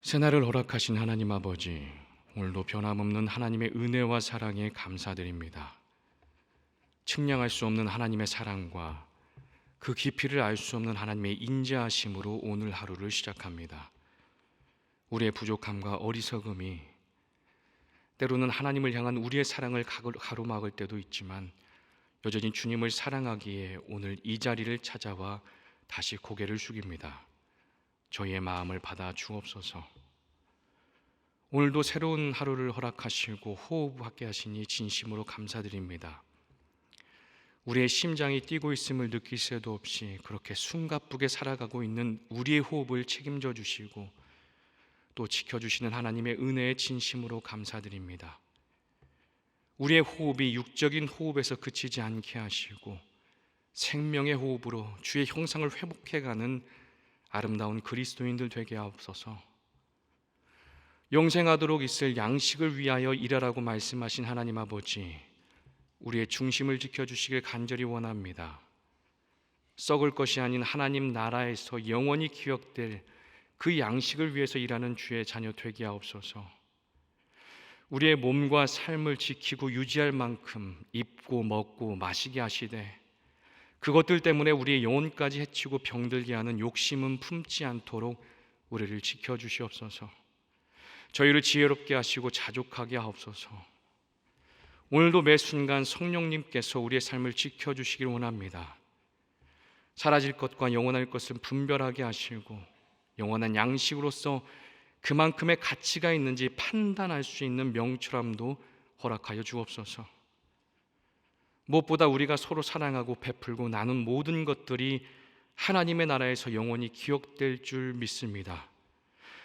새날을 허락하신 하나님 아버지, 오늘도 변함없는 하나님의 은혜와 사랑에 감사드립니다. 측량할 수 없는 하나님의 사랑과 그 깊이를 알 수 없는 하나님의 인자하심으로 오늘 하루를 시작합니다. 우리의 부족함과 어리석음이 때로는 하나님을 향한 우리의 사랑을 가로막을 때도 있지만 여전히 주님을 사랑하기에 오늘 이 자리를 찾아와 다시 고개를 숙입니다. 저희의 마음을 받아 주옵소서. 오늘도 새로운 하루를 허락하시고 호흡하게 하시니 진심으로 감사드립니다. 우리의 심장이 뛰고 있음을 느낄 새도 없이 그렇게 숨가쁘게 살아가고 있는 우리의 호흡을 책임져 주시고 또 지켜주시는 하나님의 은혜에 진심으로 감사드립니다. 우리의 호흡이 육적인 호흡에서 그치지 않게 하시고 생명의 호흡으로 주의 형상을 회복해가는 아름다운 그리스도인들 되게 하옵소서. 영생하도록 있을 양식을 위하여 일하라고 말씀하신 하나님 아버지, 우리의 중심을 지켜주시길 간절히 원합니다. 썩을 것이 아닌 하나님 나라에서 영원히 기억될 그 양식을 위해서 일하는 주의 자녀 되게 하옵소서. 우리의 몸과 삶을 지키고 유지할 만큼 입고 먹고 마시게 하시되 그것들 때문에 우리의 영혼까지 해치고 병들게 하는 욕심은 품지 않도록 우리를 지켜주시옵소서. 저희를 지혜롭게 하시고 자족하게 하옵소서. 오늘도 매 순간 성령님께서 우리의 삶을 지켜주시길 원합니다. 사라질 것과 영원할 것을 분별하게 하시고 영원한 양식으로서 그만큼의 가치가 있는지 판단할 수 있는 명철함도 허락하여 주옵소서. 무엇보다 우리가 서로 사랑하고 베풀고 나눈 모든 것들이 하나님의 나라에서 영원히 기억될 줄 믿습니다.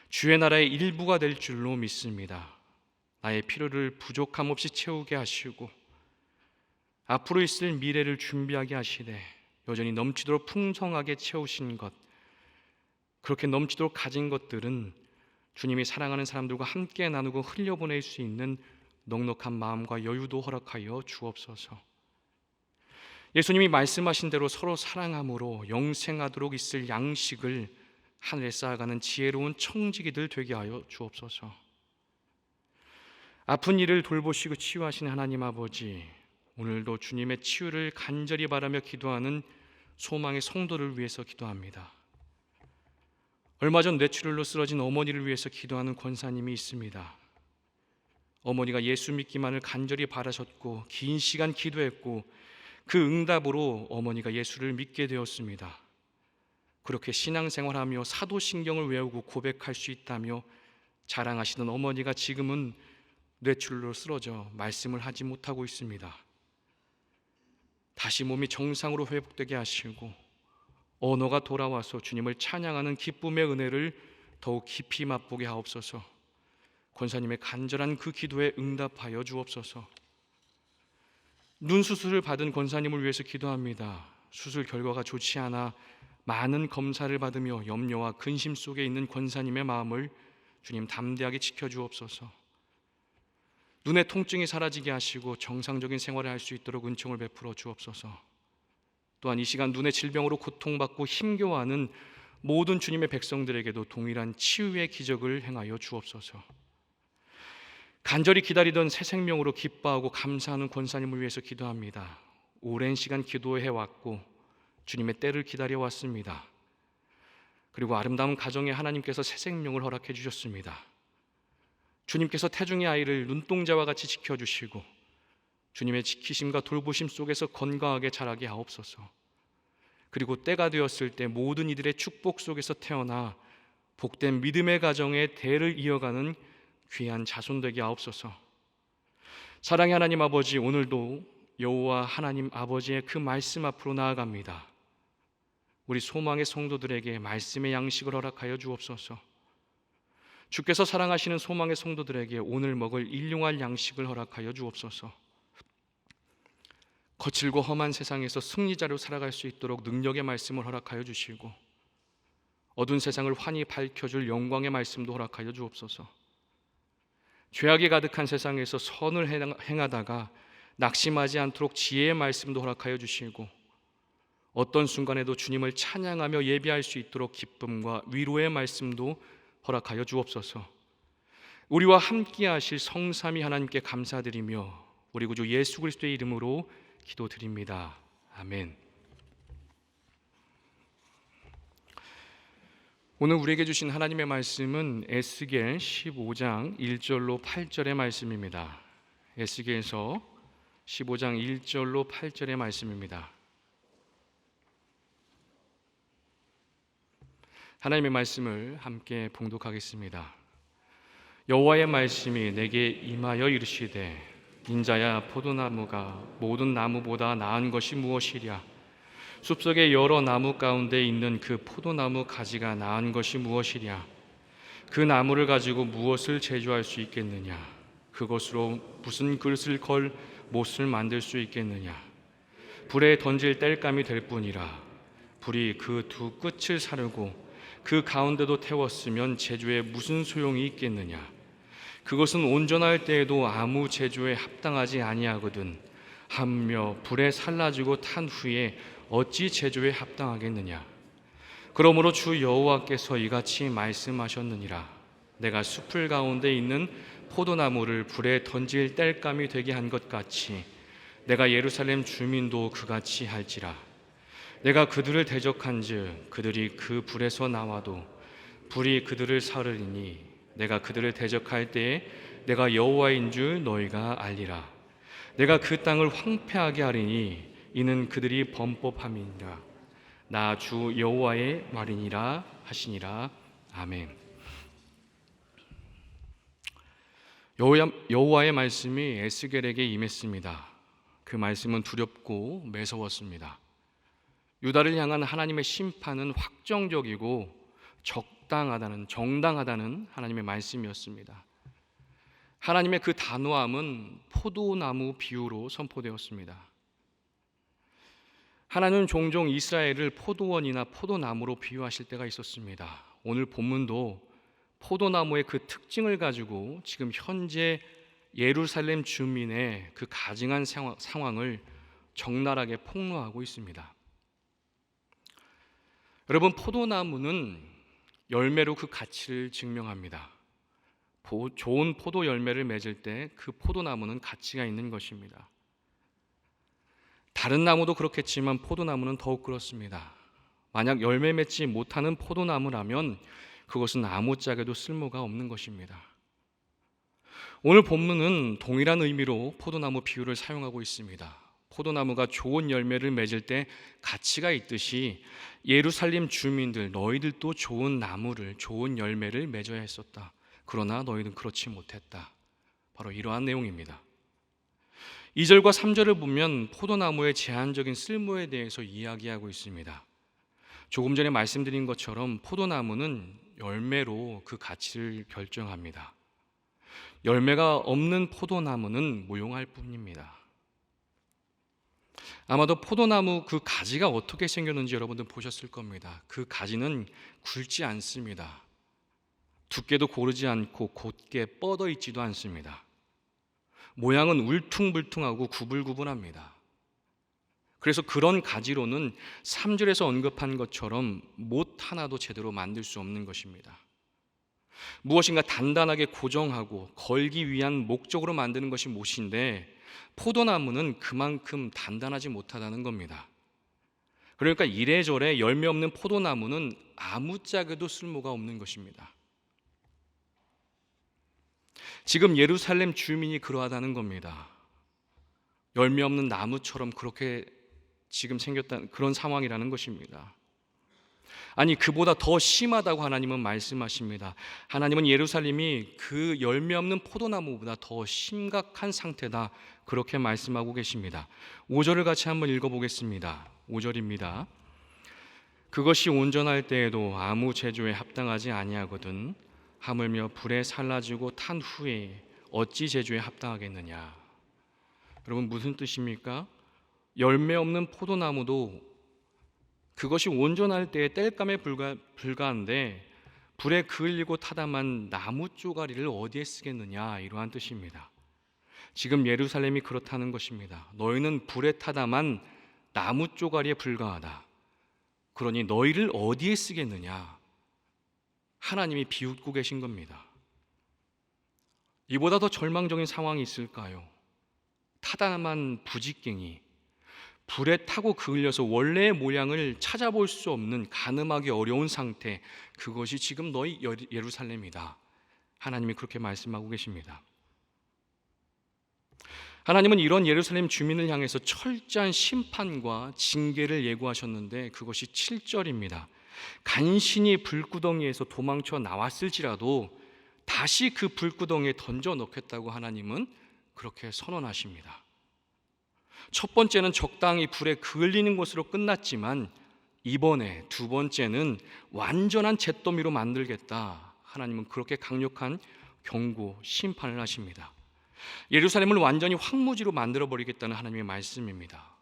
주의 나라의 일부가 될 줄로 믿습니다. 나의 필요를 부족함 없이 채우게 하시고 앞으로 있을 미래를 준비하게 하시되 여전히 넘치도록 풍성하게 채우신 것, 그렇게 넘치도록 가진 것들은 주님이 사랑하는 사람들과 함께 나누고 흘려보낼 수 있는 넉넉한 마음과 여유도 허락하여 주옵소서. 예수님이 말씀하신 대로 서로 사랑함으로 영생하도록 있을 양식을 하늘에 쌓아가는 지혜로운 청지기들 되게 하여 주옵소서. 아픈 이를 돌보시고 치유하신 하나님 아버지, 오늘도 주님의 치유를 간절히 바라며 기도하는 소망의 성도를 위해서 기도합니다. 얼마 전 뇌출혈로 쓰러진 어머니를 위해서 기도하는 권사님이 있습니다. 어머니가 예수 믿기만을 간절히 바라셨고 긴 시간 기도했고 그 응답으로 어머니가 예수를 믿게 되었습니다. 그렇게 신앙생활하며 사도신경을 외우고 고백할 수 있다며 자랑하시던 어머니가 지금은 뇌출혈로 쓰러져 말씀을 하지 못하고 있습니다. 다시 몸이 정상으로 회복되게 하시고 언어가 돌아와서 주님을 찬양하는 기쁨의 은혜를 더욱 깊이 맛보게 하옵소서. 권사님의 간절한 그 기도에 응답하여 주옵소서. 눈 수술을 받은 권사님을 위해서 기도합니다. 수술 결과가 좋지 않아 많은 검사를 받으며 염려와 근심 속에 있는 권사님의 마음을 주님 담대하게 지켜주옵소서. 눈의 통증이 사라지게 하시고 정상적인 생활을 할 수 있도록 은총을 베풀어 주옵소서. 또한 이 시간 눈의 질병으로 고통받고 힘겨워하는 모든 주님의 백성들에게도 동일한 치유의 기적을 행하여 주옵소서. 간절히 기다리던 새 생명으로 기뻐하고 감사하는 권사님을 위해서 기도합니다. 오랜 시간 기도해왔고 주님의 때를 기다려왔습니다. 그리고 아름다운 가정에 하나님께서 새 생명을 허락해 주셨습니다. 주님께서 태중의 아이를 눈동자와 같이 지켜주시고 주님의 지키심과 돌보심 속에서 건강하게 자라게 하옵소서. 그리고 때가 되었을 때 모든 이들의 축복 속에서 태어나 복된 믿음의 가정의 대를 이어가는 귀한 자손 되게 하옵소서. 사랑의 하나님 아버지, 오늘도 여호와 하나님 아버지의 그 말씀 앞으로 나아갑니다. 우리 소망의 성도들에게 말씀의 양식을 허락하여 주옵소서. 주께서 사랑하시는 소망의 성도들에게 오늘 먹을 일용할 양식을 허락하여 주옵소서. 거칠고 험한 세상에서 승리자로 살아갈 수 있도록 능력의 말씀을 허락하여 주시고 어두운 세상을 환히 밝혀줄 영광의 말씀도 허락하여 주옵소서. 죄악이 가득한 세상에서 선을 행하다가 낙심하지 않도록 지혜의 말씀도 허락하여 주시고 어떤 순간에도 주님을 찬양하며 예배할 수 있도록 기쁨과 위로의 말씀도 허락하여 주옵소서. 우리와 함께 하실 성삼위 하나님께 감사드리며 우리 구주 예수 그리스도의 이름으로 기도드립니다. 아멘. 오늘 우리에게 주신 하나님의 말씀은 에스겔 15장 1절로 8절의 말씀입니다. 에스겔서 15장 1절로 8절의 말씀입니다. 하나님의 말씀을 함께 봉독하겠습니다. 여호와의 말씀이 내게 임하여 이르시되 인자야, 포도나무가 모든 나무보다 나은 것이 무엇이랴? 숲속의 여러 나무 가운데 있는 그 포도나무 가지가 나은 것이 무엇이랴? 그 나무를 가지고 무엇을 제조할 수 있겠느냐? 그것으로 무슨 그릇을 걸 못을 만들 수 있겠느냐? 불에 던질 땔감이 될 뿐이라. 불이 그 두 끝을 사르고 그 가운데도 태웠으면 제조에 무슨 소용이 있겠느냐? 그것은 온전할 때에도 아무 제조에 합당하지 아니하거든. 하며 불에 살라지고 탄 후에 어찌 제조에 합당하겠느냐? 그러므로 주 여호와께서 이같이 말씀하셨느니라. 내가 숲을 가운데 있는 포도나무를 불에 던질 땔감이 되게 한 것 같이 내가 예루살렘 주민도 그같이 할지라. 내가 그들을 대적한즉 그들이 그 불에서 나와도 불이 그들을 사르리니 내가 그들을 대적할 때에 내가 여호와인 줄 너희가 알리라. 내가 그 땅을 황폐하게 하리니 이는 그들이 범법함이니라. 나 주 여호와의 말이니라 하시니라. 아멘. 여호와의 말씀이 에스겔에게 임했습니다. 그 말씀은 두렵고 매서웠습니다. 유다를 향한 하나님의 심판은 확정적이고 정당하다는 하나님의 말씀이었습니다. 하나님의 그 단호함은 포도나무 비유로 선포되었습니다. 하나님은 종종 이스라엘을 포도원이나 포도나무로 비유하실 때가 있었습니다. 오늘 본문도 포도나무의 그 특징을 가지고 지금 현재 예루살렘 주민의 그 가증한 상황을 적나라하게 폭로하고 있습니다. 여러분, 포도나무는 열매로 그 가치를 증명합니다. 좋은 포도 열매를 맺을 때 그 포도나무는 가치가 있는 것입니다. 다른 나무도 그렇겠지만 포도나무는 더욱 그렇습니다. 만약 열매 맺지 못하는 포도나무라면 그것은 아무짝에도 쓸모가 없는 것입니다. 오늘 본문은 동일한 의미로 포도나무 비유를 사용하고 있습니다. 포도나무가 좋은 열매를 맺을 때 가치가 있듯이 예루살렘 주민들, 너희들도 좋은 나무를, 좋은 열매를 맺어야 했었다. 그러나 너희는 그렇지 못했다. 바로 이러한 내용입니다. 2절과 3절을 보면 포도나무의 제한적인 쓸모에 대해서 이야기하고 있습니다. 조금 전에 말씀드린 것처럼 포도나무는 열매로 그 가치를 결정합니다. 열매가 없는 포도나무는 무용할 뿐입니다. 아마도 포도나무 그 가지가 어떻게 생겼는지 여러분들 보셨을 겁니다. 그 가지는 굵지 않습니다. 두께도 고르지 않고 곧게 뻗어 있지도 않습니다. 모양은 울퉁불퉁하고 구불구불합니다. 그래서 그런 가지로는 3절에서 언급한 것처럼 못 하나도 제대로 만들 수 없는 것입니다. 무엇인가 단단하게 고정하고 걸기 위한 목적으로 만드는 것이 못인데 포도나무는 그만큼 단단하지 못하다는 겁니다. 그러니까 이래저래 열매 없는 포도나무는 아무짝에도 쓸모가 없는 것입니다. 지금 예루살렘 주민이 그러하다는 겁니다. 열매 없는 나무처럼 그렇게 지금 생겼다는 그런 상황이라는 것입니다. 아니, 그보다 더 심하다고 하나님은 말씀하십니다. 하나님은 예루살렘이 그 열매 없는 포도나무보다 더 심각한 상태다, 그렇게 말씀하고 계십니다. 5절을 같이 한번 읽어보겠습니다. 5절입니다. 그것이 온전할 때에도 아무 제조에 합당하지 아니하거든 하물며 불에 살라지고 탄 후에 어찌 제조에 합당하겠느냐. 여러분, 무슨 뜻입니까? 열매 없는 포도나무도 그것이 온전할 때에 땔감에 불과한데 불에 그을리고 타담한 나무 쪼가리를 어디에 쓰겠느냐, 이러한 뜻입니다. 지금 예루살렘이 그렇다는 것입니다. 너희는 불에 타담한 나무 쪼가리에 불과하다. 그러니 너희를 어디에 쓰겠느냐. 하나님이 비웃고 계신 겁니다. 이보다 더 절망적인 상황이 있을까요? 타다만 부직갱이, 불에 타고 그을려서 원래의 모양을 찾아볼 수 없는 가늠하기 어려운 상태, 그것이 지금 너희 예루살렘이다. 하나님이 그렇게 말씀하고 계십니다. 하나님은 이런 예루살렘 주민을 향해서 철저한 심판과 징계를 예고하셨는데 그것이 7절입니다. 간신히 불구덩이에서 도망쳐 나왔을지라도 다시 그 불구덩이에 던져 넣겠다고 하나님은 그렇게 선언하십니다. 첫 번째는 적당히 불에 그을리는 것으로 끝났지만 이번에 두 번째는 완전한 잿더미로 만들겠다. 하나님은 그렇게 강력한 경고, 심판을 하십니다. 예루살렘을 완전히 황무지로 만들어버리겠다는 하나님의 말씀입니다.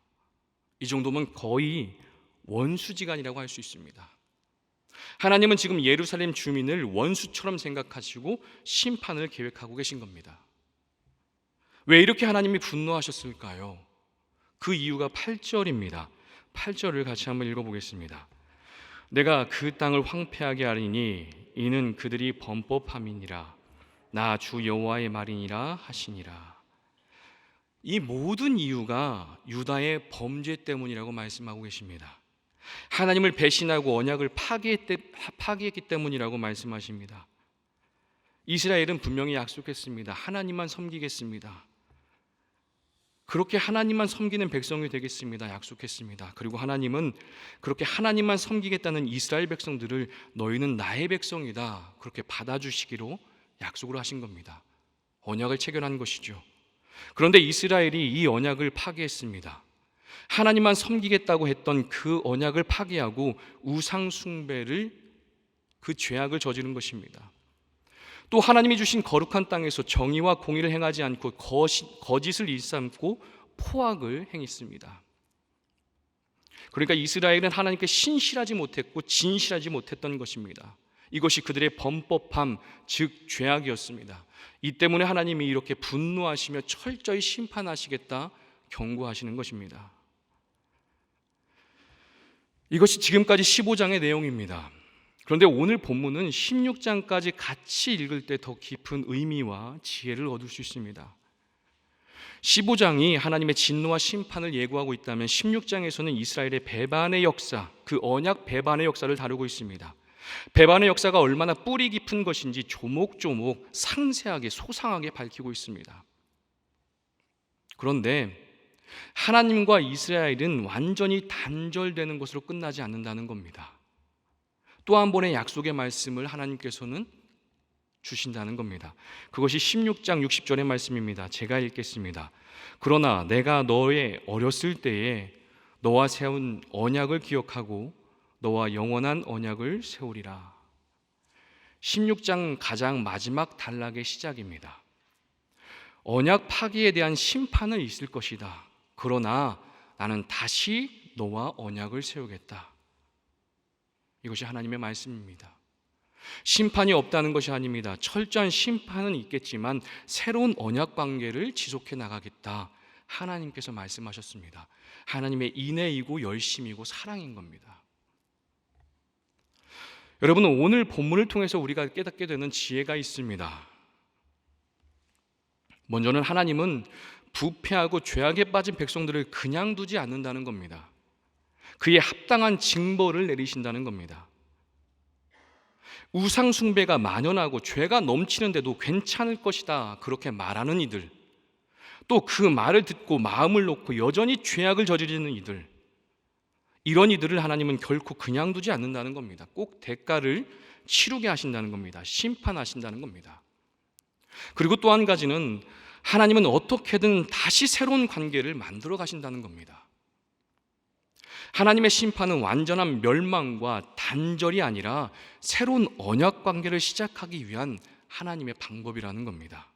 이 정도면 거의 원수지간이라고 할 수 있습니다. 하나님은 지금 예루살렘 주민을 원수처럼 생각하시고 심판을 계획하고 계신 겁니다. 왜 이렇게 하나님이 분노하셨을까요? 그 이유가 8절입니다. 8절을 같이 한번 읽어보겠습니다. 내가 그 땅을 황폐하게 하리니 이는 그들이 범법함이니라. 나 주 여호와의 말이니라 하시니라. 이 모든 이유가 유다의 범죄 때문이라고 말씀하고 계십니다. 하나님을 배신하고 언약을 파기했기 때문이라고 말씀하십니다. 이스라엘은 분명히 약속했습니다. 하나님만 섬기겠습니다. 그렇게 하나님만 섬기는 백성이 되겠습니다. 약속했습니다. 그리고 하나님은 그렇게 하나님만 섬기겠다는 이스라엘 백성들을 너희는 나의 백성이다. 그렇게 받아주시기로 약속을 하신 겁니다. 언약을 체결한 것이죠. 그런데 이스라엘이 이 언약을 파기했습니다. 하나님만 섬기겠다고 했던 그 언약을 파기하고 우상 숭배를, 그 죄악을 저지른 것입니다. 또 하나님이 주신 거룩한 땅에서 정의와 공의를 행하지 않고 거짓을 일삼고 포악을 행했습니다. 그러니까 이스라엘은 하나님께 신실하지 못했고 진실하지 못했던 것입니다. 이것이 그들의 범법함, 즉 죄악이었습니다. 이 때문에 하나님이 이렇게 분노하시며 철저히 심판하시겠다 경고하시는 것입니다. 이것이 지금까지 15장의 내용입니다. 그런데 오늘 본문은 16장까지 같이 읽을 때 더 깊은 의미와 지혜를 얻을 수 있습니다. 15장이 하나님의 진노와 심판을 예고하고 있다면 16장에서는 이스라엘의 배반의 역사, 그 언약 배반의 역사를 다루고 있습니다. 배반의 역사가 얼마나 뿌리 깊은 것인지 조목조목 상세하게 소상하게 밝히고 있습니다. 그런데 하나님과 이스라엘은 완전히 단절되는 것으로 끝나지 않는다는 겁니다. 또 한 번의 약속의 말씀을 하나님께서는 주신다는 겁니다. 그것이 16장 60절의 말씀입니다. 제가 읽겠습니다. 그러나 내가 너의 어렸을 때에 너와 세운 언약을 기억하고 너와 영원한 언약을 세우리라. 16장 가장 마지막 단락의 시작입니다. 언약 파기에 대한 심판은 있을 것이다. 그러나 나는 다시 너와 언약을 세우겠다. 이것이 하나님의 말씀입니다. 심판이 없다는 것이 아닙니다. 철저한 심판은 있겠지만 새로운 언약 관계를 지속해 나가겠다. 하나님께서 말씀하셨습니다. 하나님의 인애이고 열심이고 사랑인 겁니다. 여러분, 오늘 본문을 통해서 우리가 깨닫게 되는 지혜가 있습니다. 먼저는 하나님은 부패하고 죄악에 빠진 백성들을 그냥 두지 않는다는 겁니다. 그에 합당한 징벌을 내리신다는 겁니다. 우상 숭배가 만연하고 죄가 넘치는데도 괜찮을 것이다 그렇게 말하는 이들, 또 그 말을 듣고 마음을 놓고 여전히 죄악을 저지르는 이들, 이런 이들을 하나님은 결코 그냥 두지 않는다는 겁니다. 꼭 대가를 치르게 하신다는 겁니다. 심판하신다는 겁니다. 그리고 또 한 가지는 하나님은 어떻게든 다시 새로운 관계를 만들어 가신다는 겁니다. 하나님의 심판은 완전한 멸망과 단절이 아니라 새로운 언약 관계를 시작하기 위한 하나님의 방법이라는 겁니다.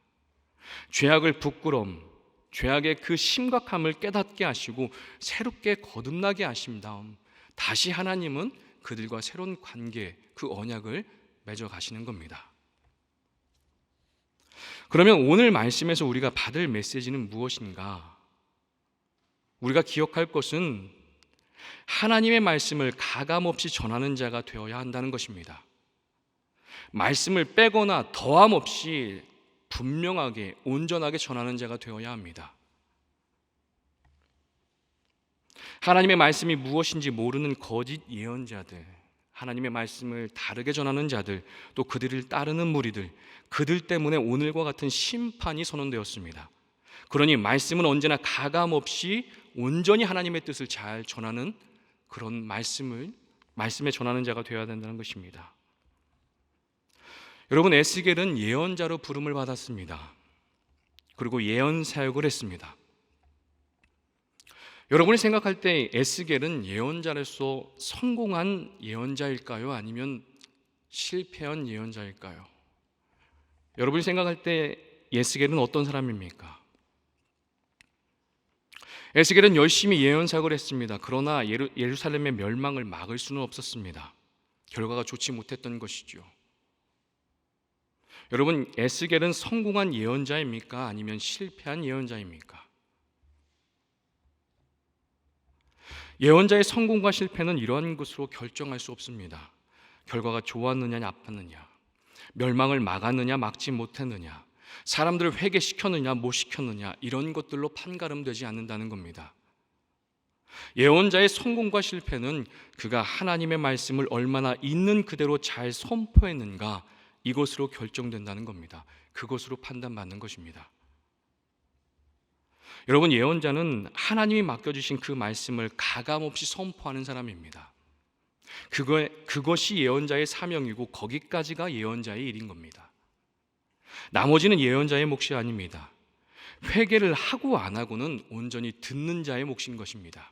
죄악을 부끄럼, 죄악의 그 심각함을 깨닫게 하시고 새롭게 거듭나게 하신 다음 다시 하나님은 그들과 새로운 관계, 그 언약을 맺어 가시는 겁니다. 그러면 오늘 말씀에서 우리가 받을 메시지는 무엇인가? 우리가 기억할 것은 하나님의 말씀을 가감없이 전하는 자가 되어야 한다는 것입니다. 말씀을 빼거나 더함 없이 분명하게 온전하게 전하는 자가 되어야 합니다. 하나님의 말씀이 무엇인지 모르는 거짓 예언자들, 하나님의 말씀을 다르게 전하는 자들, 또 그들을 따르는 무리들, 그들 때문에 오늘과 같은 심판이 선언되었습니다. 그러니 말씀은 언제나 가감 없이 온전히 하나님의 뜻을 잘 전하는 그런 말씀에 전하는 자가 되어야 된다는 것입니다. 여러분, 에스겔은 예언자로 부름을 받았습니다. 그리고 예언 사역을 했습니다. 여러분이 생각할 때 에스겔은 예언자로서 성공한 예언자일까요? 아니면 실패한 예언자일까요? 여러분이 생각할 때 에스겔은 어떤 사람입니까? 에스겔은 열심히 예언 사역을 했습니다. 그러나 예루살렘의 멸망을 막을 수는 없었습니다. 결과가 좋지 못했던 것이죠. 여러분, 에스겔은 성공한 예언자입니까? 아니면 실패한 예언자입니까? 예언자의 성공과 실패는 이러한 것으로 결정할 수 없습니다. 결과가 좋았느냐 나빴느냐, 멸망을 막았느냐 막지 못했느냐, 사람들을 회개시켰느냐 못 시켰느냐, 이런 것들로 판가름되지 않는다는 겁니다. 예언자의 성공과 실패는 그가 하나님의 말씀을 얼마나 있는 그대로 잘 선포했는가, 이것으로 결정된다는 겁니다. 그것으로 판단받는 것입니다. 여러분, 예언자는 하나님이 맡겨주신 그 말씀을 가감없이 선포하는 사람입니다. 그것이 예언자의 사명이고 거기까지가 예언자의 일인 겁니다. 나머지는 예언자의 몫이 아닙니다. 회개를 하고 안 하고는 온전히 듣는 자의 몫인 것입니다.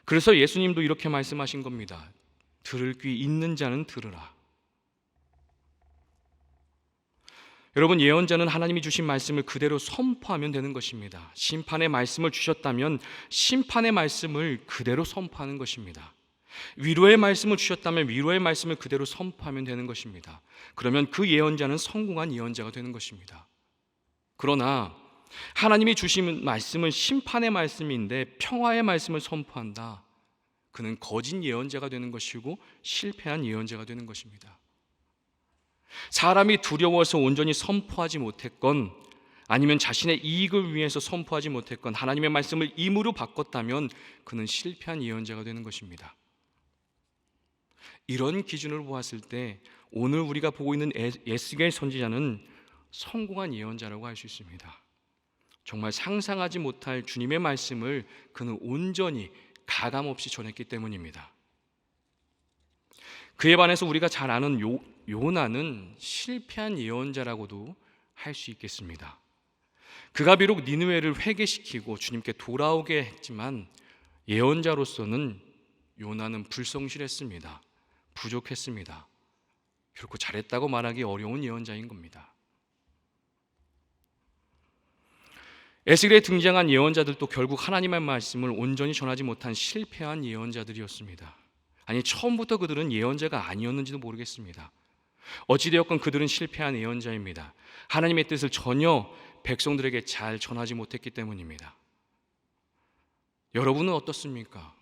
그래서 예수님도 이렇게 말씀하신 겁니다. 들을 귀 있는 자는 들으라. 여러분, 예언자는 하나님이 주신 말씀을 그대로 선포하면 되는 것입니다. 심판의 말씀을 주셨다면 심판의 말씀을 그대로 선포하는 것입니다. 위로의 말씀을 주셨다면 위로의 말씀을 그대로 선포하면 되는 것입니다. 그러면 그 예언자는 성공한 예언자가 되는 것입니다. 그러나 하나님이 주신 말씀은 심판의 말씀인데 평화의 말씀을 선포한다. 그는 거짓 예언자가 되는 것이고 실패한 예언자가 되는 것입니다. 사람이 두려워서 온전히 선포하지 못했건, 아니면 자신의 이익을 위해서 선포하지 못했건, 하나님의 말씀을 임으로 바꿨다면 그는 실패한 예언자가 되는 것입니다. 이런 기준을 보았을 때 오늘 우리가 보고 있는 에스겔 선지자는 성공한 예언자라고 할 수 있습니다. 정말 상상하지 못할 주님의 말씀을 그는 온전히 가감없이 전했기 때문입니다. 그에 반해서 우리가 잘 아는 요나는 실패한 예언자라고도 할 수 있겠습니다. 그가 비록 니느웨를 회개시키고 주님께 돌아오게 했지만 예언자로서는 요나는 불성실했습니다. 부족했습니다. 결코 잘했다고 말하기 어려운 예언자인 겁니다. 에스겔에 등장한 예언자들도 결국 하나님의 말씀을 온전히 전하지 못한 실패한 예언자들이었습니다. 아니, 처음부터 그들은 예언자가 아니었는지도 모르겠습니다. 어찌되었건 그들은 실패한 예언자입니다. 하나님의 뜻을 전혀 백성들에게 잘 전하지 못했기 때문입니다. 여러분은 어떻습니까?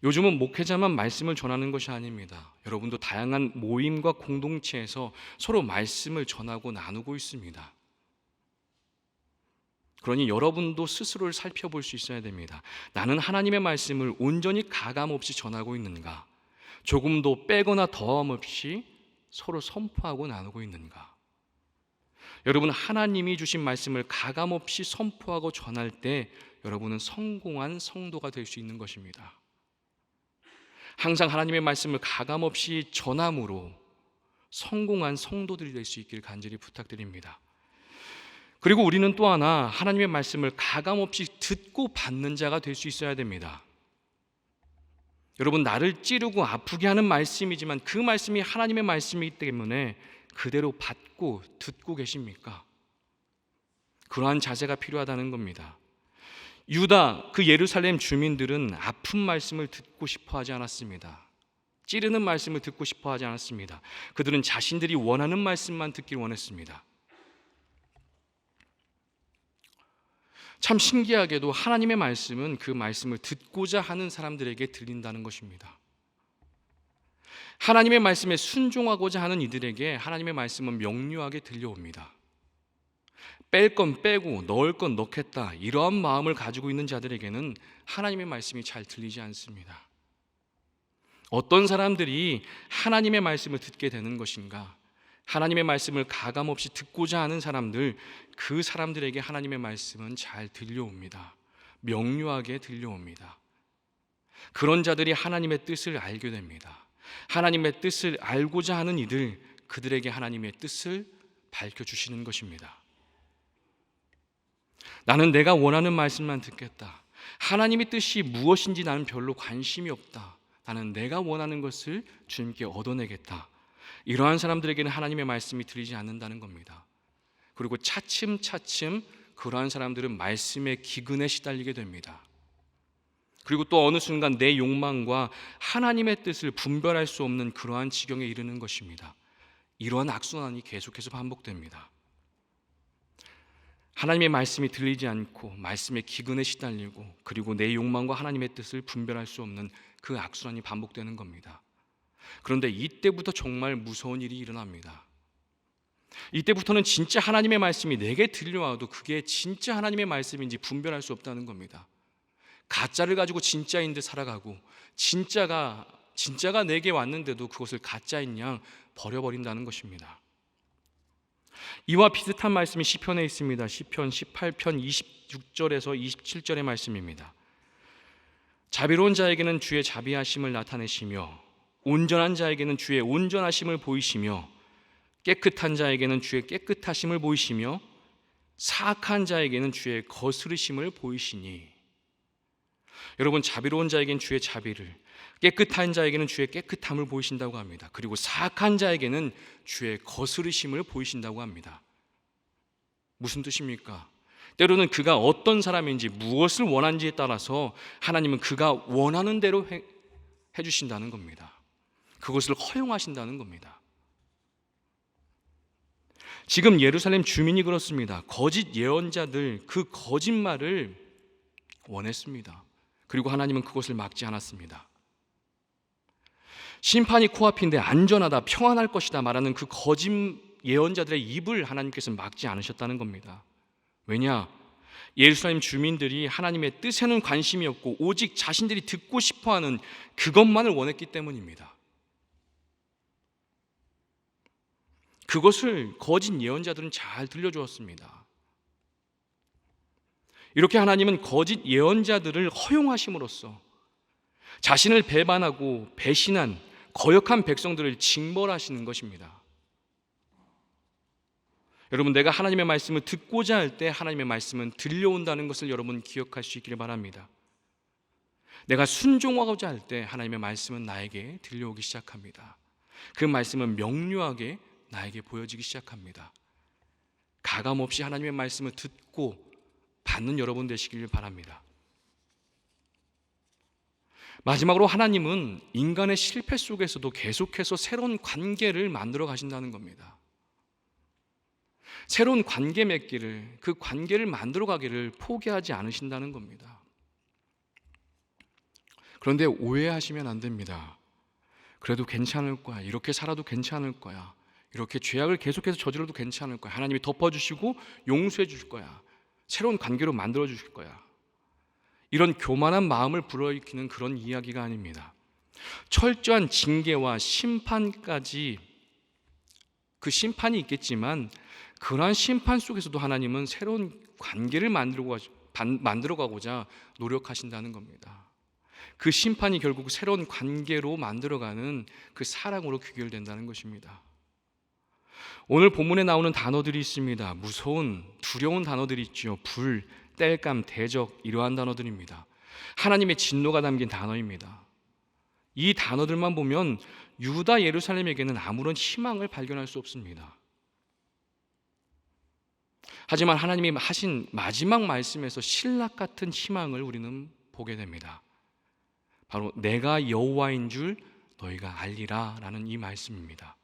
요즘은 목회자만 말씀을 전하는 것이 아닙니다. 여러분도 다양한 모임과 공동체에서 서로 말씀을 전하고 나누고 있습니다. 그러니 여러분도 스스로를 살펴볼 수 있어야 됩니다. 나는 하나님의 말씀을 온전히 가감없이 전하고 있는가? 조금도 빼거나 더함 없이 서로 선포하고 나누고 있는가? 여러분, 하나님이 주신 말씀을 가감없이 선포하고 전할 때 여러분은 성공한 성도가 될 수 있는 것입니다. 항상 하나님의 말씀을 가감없이 전함으로 성공한 성도들이 될 수 있길 간절히 부탁드립니다. 그리고 우리는 또 하나 하나님의 말씀을 가감없이 듣고 받는 자가 될 수 있어야 됩니다. 여러분, 나를 찌르고 아프게 하는 말씀이지만 그 말씀이 하나님의 말씀이기 때문에 그대로 받고 듣고 계십니까? 그러한 자세가 필요하다는 겁니다. 유다, 그 예루살렘 주민들은 아픈 말씀을 듣고 싶어 하지 않았습니다. 찌르는 말씀을 듣고 싶어 하지 않았습니다. 그들은 자신들이 원하는 말씀만 듣길 원했습니다. 참 신기하게도 하나님의 말씀은 그 말씀을 듣고자 하는 사람들에게 들린다는 것입니다. 하나님의 말씀에 순종하고자 하는 이들에게 하나님의 말씀은 명료하게 들려옵니다. 뺄 건 빼고 넣을 건 넣겠다, 이러한 마음을 가지고 있는 자들에게는 하나님의 말씀이 잘 들리지 않습니다. 어떤 사람들이 하나님의 말씀을 듣게 되는 것인가? 하나님의 말씀을 가감없이 듣고자 하는 사람들, 그 사람들에게 하나님의 말씀은 잘 들려옵니다. 명료하게 들려옵니다. 그런 자들이 하나님의 뜻을 알게 됩니다. 하나님의 뜻을 알고자 하는 이들, 그들에게 하나님의 뜻을 밝혀주시는 것입니다. 나는 내가 원하는 말씀만 듣겠다. 하나님의 뜻이 무엇인지 나는 별로 관심이 없다. 나는 내가 원하는 것을 주님께 얻어내겠다. 이러한 사람들에게는 하나님의 말씀이 들리지 않는다는 겁니다. 그리고 차츰차츰 그러한 사람들은 말씀의 기근에 시달리게 됩니다. 그리고 또 어느 순간 내 욕망과 하나님의 뜻을 분별할 수 없는 그러한 지경에 이르는 것입니다. 이러한 악순환이 계속해서 반복됩니다. 하나님의 말씀이 들리지 않고 말씀의 기근에 시달리고, 그리고 내 욕망과 하나님의 뜻을 분별할 수 없는 그 악순환이 반복되는 겁니다. 그런데 이때부터 정말 무서운 일이 일어납니다. 이때부터는 진짜 하나님의 말씀이 내게 들려와도 그게 진짜 하나님의 말씀인지 분별할 수 없다는 겁니다. 가짜를 가지고 진짜인 듯 살아가고, 진짜가 내게 왔는데도 그것을 가짜인 양 버려버린다는 것입니다. 이와 비슷한 말씀이 시편에 있습니다. 시편 18편 26절에서 27절의 말씀입니다. 자비로운 자에게는 주의 자비하심을 나타내시며, 온전한 자에게는 주의 온전하심을 보이시며, 깨끗한 자에게는 주의 깨끗하심을 보이시며, 사악한 자에게는 주의 거스르심을 보이시니. 여러분, 자비로운 자에게는 주의 자비를, 깨끗한 자에게는 주의 깨끗함을 보이신다고 합니다. 그리고 사악한 자에게는 주의 거스르심을 보이신다고 합니다. 무슨 뜻입니까? 때로는 그가 어떤 사람인지, 무엇을 원하는지에 따라서 하나님은 그가 원하는 대로 해주신다는 겁니다. 그것을 허용하신다는 겁니다. 지금 예루살렘 주민이 그렇습니다. 거짓 예언자들, 그 거짓말을 원했습니다. 그리고 하나님은 그것을 막지 않았습니다. 심판이 코앞인데 안전하다, 평안할 것이다 말하는 그 거짓 예언자들의 입을 하나님께서는 막지 않으셨다는 겁니다. 왜냐? 예루살렘 주민들이 하나님의 뜻에는 관심이 없고 오직 자신들이 듣고 싶어하는 그것만을 원했기 때문입니다. 그것을 거짓 예언자들은 잘 들려주었습니다. 이렇게 하나님은 거짓 예언자들을 허용하심으로써 자신을 배반하고 배신한 거역한 백성들을 징벌하시는 것입니다. 여러분, 내가 하나님의 말씀을 듣고자 할 때 하나님의 말씀은 들려온다는 것을 여러분 기억할 수 있기를 바랍니다. 내가 순종하고자 할 때 하나님의 말씀은 나에게 들려오기 시작합니다. 그 말씀은 명료하게 나에게 보여지기 시작합니다. 가감없이 하나님의 말씀을 듣고 받는 여러분 되시길 바랍니다. 마지막으로 하나님은 인간의 실패 속에서도 계속해서 새로운 관계를 만들어 가신다는 겁니다. 새로운 관계 맺기를, 그 관계를 만들어 가기를 포기하지 않으신다는 겁니다. 그런데 오해하시면 안 됩니다. 그래도 괜찮을 거야, 이렇게 살아도 괜찮을 거야, 이렇게 죄악을 계속해서 저질러도 괜찮을 거야, 하나님이 덮어주시고 용서해 주실 거야, 새로운 관계로 만들어 주실 거야, 이런 교만한 마음을 불러일으키는 그런 이야기가 아닙니다. 철저한 징계와 심판까지, 그 심판이 있겠지만 그러한 심판 속에서도 하나님은 새로운 관계를 만들어가고자 노력하신다는 겁니다. 그 심판이 결국 새로운 관계로 만들어가는 그 사랑으로 귀결된다는 것입니다. 오늘 본문에 나오는 단어들이 있습니다. 무서운, 두려운 단어들이 있죠. 불, 땔감, 대적, 이러한 단어들입니다. 하나님의 진노가 담긴 단어입니다. 이 단어들만 보면 유다 예루살렘에게는 아무런 희망을 발견할 수 없습니다. 하지만 하나님이 하신 마지막 말씀에서 신락 같은 희망을 우리는 보게 됩니다. 바로 내가 여호와인 줄 너희가 알리라 라는 이 말씀입니다.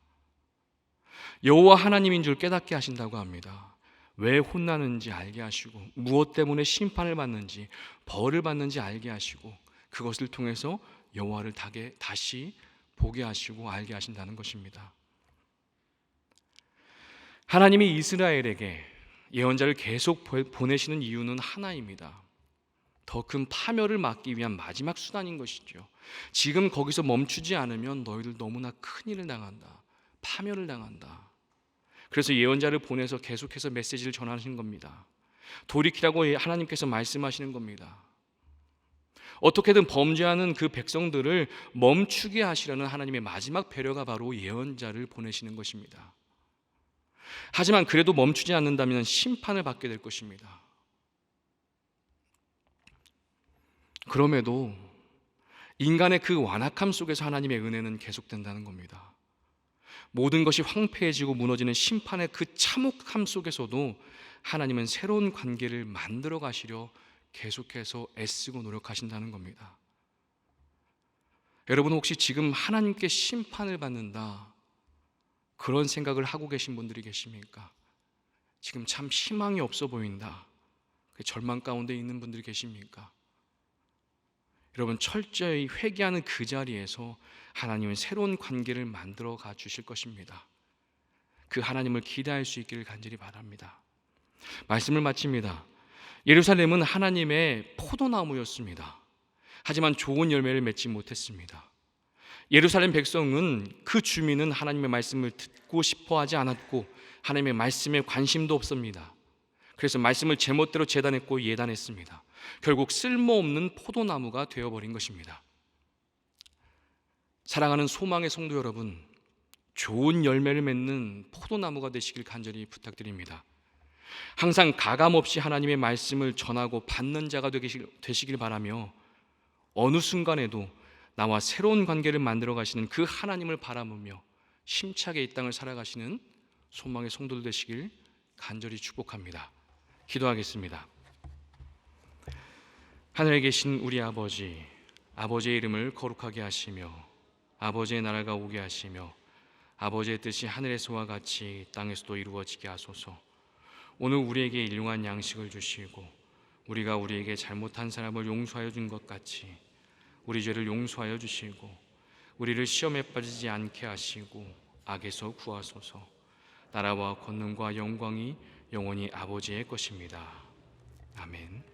여호와 하나님인 줄 깨닫게 하신다고 합니다. 왜 혼나는지 알게 하시고, 무엇 때문에 심판을 받는지, 벌을 받는지 알게 하시고, 그것을 통해서 여호와를 다시 보게 하시고 알게 하신다는 것입니다. 하나님이 이스라엘에게 예언자를 계속 보내시는 이유는 하나입니다. 더 큰 파멸을 막기 위한 마지막 수단인 것이죠. 지금 거기서 멈추지 않으면 너희들 너무나 큰일을 당한다. 파멸을 당한다. 그래서 예언자를 보내서 계속해서 메시지를 전하시는 겁니다. 돌이키라고 하나님께서 말씀하시는 겁니다. 어떻게든 범죄하는 그 백성들을 멈추게 하시려는 하나님의 마지막 배려가 바로 예언자를 보내시는 것입니다. 하지만 그래도 멈추지 않는다면 심판을 받게 될 것입니다. 그럼에도 인간의 그 완악함 속에서 하나님의 은혜는 계속된다는 겁니다. 모든 것이 황폐해지고 무너지는 심판의 그 참혹함 속에서도 하나님은 새로운 관계를 만들어 가시려 계속해서 애쓰고 노력하신다는 겁니다. 여러분 혹시 지금 하나님께 심판을 받는다 그런 생각을 하고 계신 분들이 계십니까? 지금 참 희망이 없어 보인다, 절망 가운데 있는 분들이 계십니까? 여러분 철저히 회개하는 그 자리에서 하나님은 새로운 관계를 만들어 가 주실 것입니다. 그 하나님을 기대할 수 있기를 간절히 바랍니다. 말씀을 마칩니다. 예루살렘은 하나님의 포도나무였습니다. 하지만 좋은 열매를 맺지 못했습니다. 예루살렘 백성은 그 주민은 하나님의 말씀을 듣고 싶어 하지 않았고 하나님의 말씀에 관심도 없습니다. 그래서 말씀을 제멋대로 재단했고 예단했습니다. 결국 쓸모없는 포도나무가 되어버린 것입니다. 사랑하는 소망의 성도 여러분, 좋은 열매를 맺는 포도나무가 되시길 간절히 부탁드립니다. 항상 가감없이 하나님의 말씀을 전하고 받는 자가 되시길 바라며 어느 순간에도 나와 새로운 관계를 만들어 가시는 그 하나님을 바라보며 힘차게 이 땅을 살아가시는 소망의 성도들 되시길 간절히 축복합니다. 기도하겠습니다. 하늘에 계신 우리 아버지, 아버지의 이름을 거룩하게 하시며 아버지의 나라가 오게 하시며 아버지의 뜻이 하늘에서와 같이 땅에서도 이루어지게 하소서. 오늘 우리에게 일용할 양식을 주시고 우리가 우리에게 잘못한 사람을 용서하여 준 것 같이 우리 죄를 용서하여 주시고 우리를 시험에 빠지지 않게 하시고 악에서 구하소서. 나라와 권능과 영광이 영원히 아버지의 것입니다. 아멘.